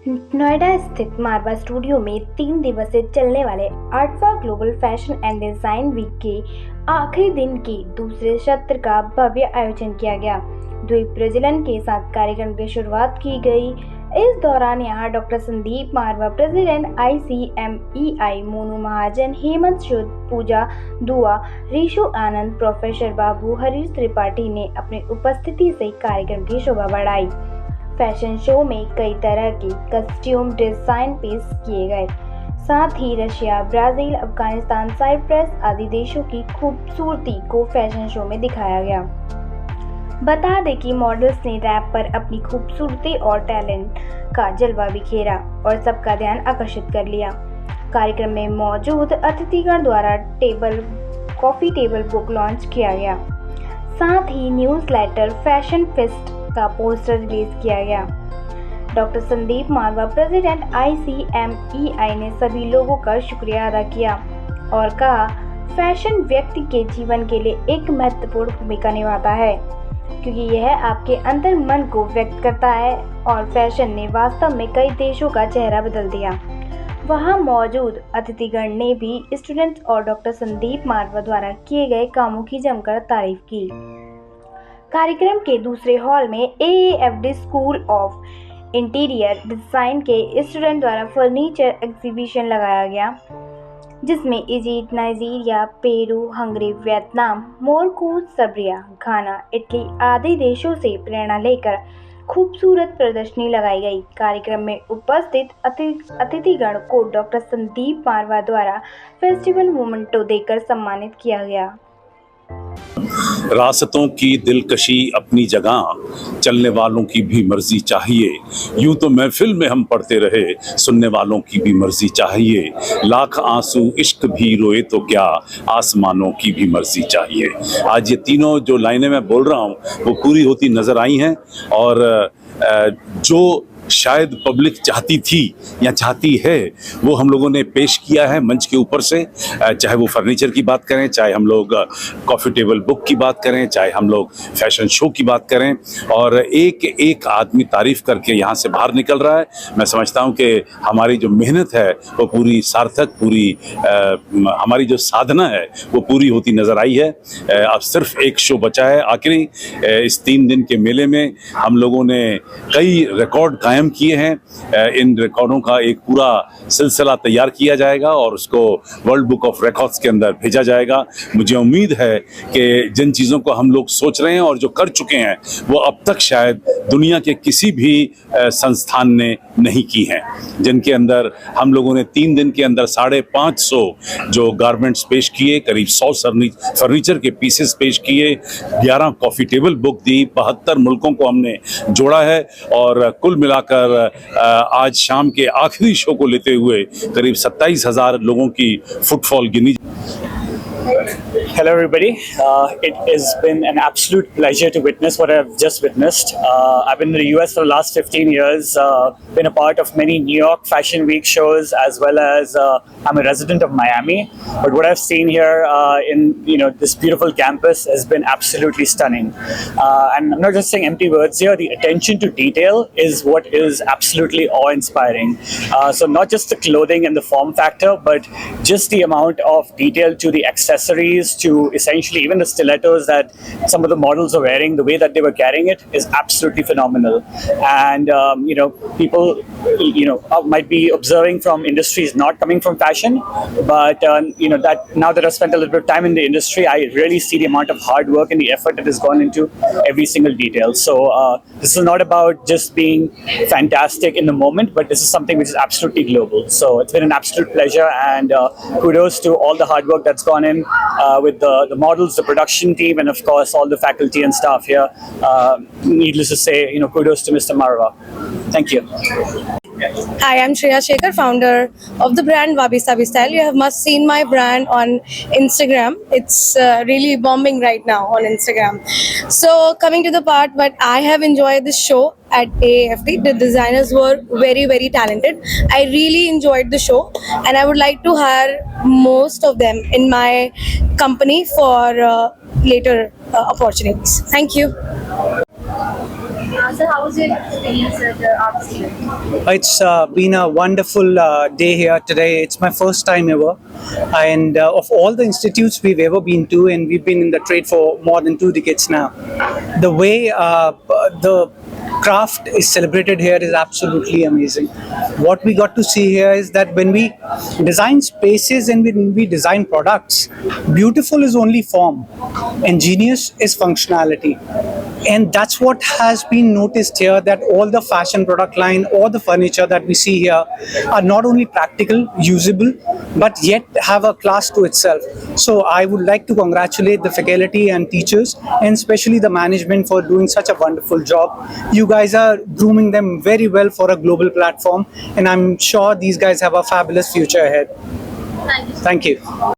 नोएडा स्थित मारवा स्टूडियो में 3 दिवसीय चलने वाले 8वां global fashion and design week के आखिरी दिन के दूसरे सत्र का भव्य आयोजन किया गया। द्वीप प्रज्वलन के साथ कार्यक्रम की शुरुआत की गई। इस दौरान यहां डॉक्टर संदीप मारवा, प्रेसिडेंट ICMEI, मोनू महाजन, हेमंत सूद, पूजा दुआ, ऋषु आनंद, प्रोफेसर बाबू, हरीश त्रिपाठी ने अपनी उपस्थिति से कार्यक्रम की शोभा बढ़ाई। फैशन शो में कई तरह के कस्ट्यूम डिजाइन पेश किए गए। साथ ही रशिया, ब्राजील, अफगानिस्तान, साइप्रस आदि देशों की खूबसूरती को फैशन शो में दिखाया गया। बता दें कि मॉडल्स ने रैप पर अपनी खूबसूरती और टैलेंट का जलवा बिखेरा और सबका ध्यान आकर्षित कर लिया। कार्यक्रम में मौजूद अतिथिगण द्वारा कॉफी टेबल बुक लॉन्च किया गया। साथ ही न्यूज़लेटर फैशन फेस्ट का पोस्टर रिलीज किया गया। डॉक्टर संदीप मारवा, प्रेसिडेंट ICMEI, ने सभी लोगों का शुक्रिया अदा किया और कहा, फैशन व्यक्ति के जीवन के लिए एक महत्वपूर्ण भूमिका निभाता है क्योंकि यह आपके अंतर मन को व्यक्त करता है और फैशन ने वास्तव में कई देशों का चेहरा बदल दिया। वहां मौजूद अतिथिगण ने भी स्टूडेंट्स और डॉक्टर संदीप मारवा द्वारा किए गए कामों की जमकर तारीफ की। कार्यक्रम के दूसरे हॉल में AAFD school of interior design के स्टूडेंट द्वारा फर्नीचर एग्जीबिशन लगाया गया, जिसमें Egypt, Nigeria, Peru, Hungary, Vietnam, Morocco, Serbia, Ghana, Italy आदि देशों से प्रेरणा लेकर खूबसूरत प्रदर्शनी लगाई गई। कार्यक्रम में उपस्थित अतिथिगण को डॉक्टर संदीप मारवा द्वारा फेस्टिवल मोमेंटो देकर सम्मानित किया गया। रास्तों की दिलकशी अपनी जगह, चलने वालों की भी मर्जी चाहिए। यूं तो महफिल में हम पढ़ते रहे, सुनने वालों की भी मर्जी चाहिए। लाख आंसू इश्क भी रोए तो क्या, आसमानों की भी मर्जी चाहिए। आज ये तीनों जो लाइनें मैं बोल रहा हूँ वो पूरी होती नजर आई हैं और जो शायद पब्लिक चाहती थी या चाहती है वो हम लोगों ने पेश किया है मंच के ऊपर से। चाहे वो फर्नीचर की बात करें, चाहे हम लोग कॉफ़ी टेबल बुक की बात करें, चाहे हम लोग फैशन शो की बात करें, और एक एक आदमी तारीफ करके यहाँ से बाहर निकल रहा है। मैं समझता हूँ कि हमारी जो मेहनत है वो पूरी सार्थक, पूरी हमारी जो साधना है वो पूरी होती नज़र आई है। अब सिर्फ एक शो बचा है आखिरी। इस 3 दिन के मेले में हम लोगों ने कई रिकॉर्ड कायम किए हैं। इन रिकॉर्डों का एक पूरा सिलसिला तैयार किया जाएगा और उसको वर्ल्ड बुक ऑफ रिकॉर्ड्स के अंदर भेजा जाएगा। मुझे उम्मीद है कि जिन चीज़ों को हम लोग सोच रहे हैं और जो कर चुके हैं वो अब तक शायद दुनिया के किसी भी संस्थान ने नहीं की हैं, जिनके अंदर हम लोगों ने 3 दिन के अंदर 550 जो गारमेंट्स पेश किए, करीब 100 फर्नीचर के पीसेस पेश किए, 11 कॉफ़ी टेबल बुक दी, 72 मुल्कों को हमने जोड़ा है और कुल मिलाकर आज शाम के आखिरी शो को लेते हुए करीब 27,000 लोगों की footfall Guinea. Hello everybody, it has been an absolute pleasure to witness what I've just witnessed. I've been in the US for the last 15 years, been a part of many New York Fashion Week shows, as well as I'm a resident of Miami. But what I've seen here in this beautiful campus has been absolutely stunning. And I'm not just saying empty words here, the attention to detail is what is absolutely awe-inspiring. So not just the clothing and the form factor, but just the amount of detail to the accessories, to essentially even the stilettos that some of the models are wearing, the way that they were carrying it is absolutely phenomenal. And people might be observing from industries not coming from fashion, but that now that I've spent a little bit of time in the industry, I really see the amount of hard work and the effort that has gone into every single detail. So this is not about just being fantastic in the moment, but this is something which is absolutely global. So it's been an absolute pleasure, and kudos to all the hard work that's gone in with the models, the production team, and of course all the faculty and staff here. Needless to say, kudos to Mr. Marwa. Thank you. Hi, I'm Shreya Shekhar, founder of the brand Wabi Sabi Style. You have must seen my brand on Instagram. It's really bombing right now on Instagram. So coming to the part, but I have enjoyed this show at AAFD. The designers were very, very talented. I really enjoyed the show, and I would like to hire most of them in my company for later opportunities. Thank you. So how was your experience at the art studio? It's been a wonderful day here today. It's my first time ever. And of all the institutes we've ever been to, and we've been in the trade for more than 2 decades now, the way the craft is celebrated here is absolutely amazing. What we got to see here is that when we design spaces and when we design products, beautiful is only form and genius is functionality. And that's what has been noticed here, that all the fashion product line or the furniture that we see here are not only practical, usable, but yet have a class to itself. So I would like to congratulate the faculty and teachers, and especially the management, for doing such a wonderful job. You guys are grooming them very well for a global platform, and I'm sure these guys have a fabulous future ahead. Thank you. Thank you.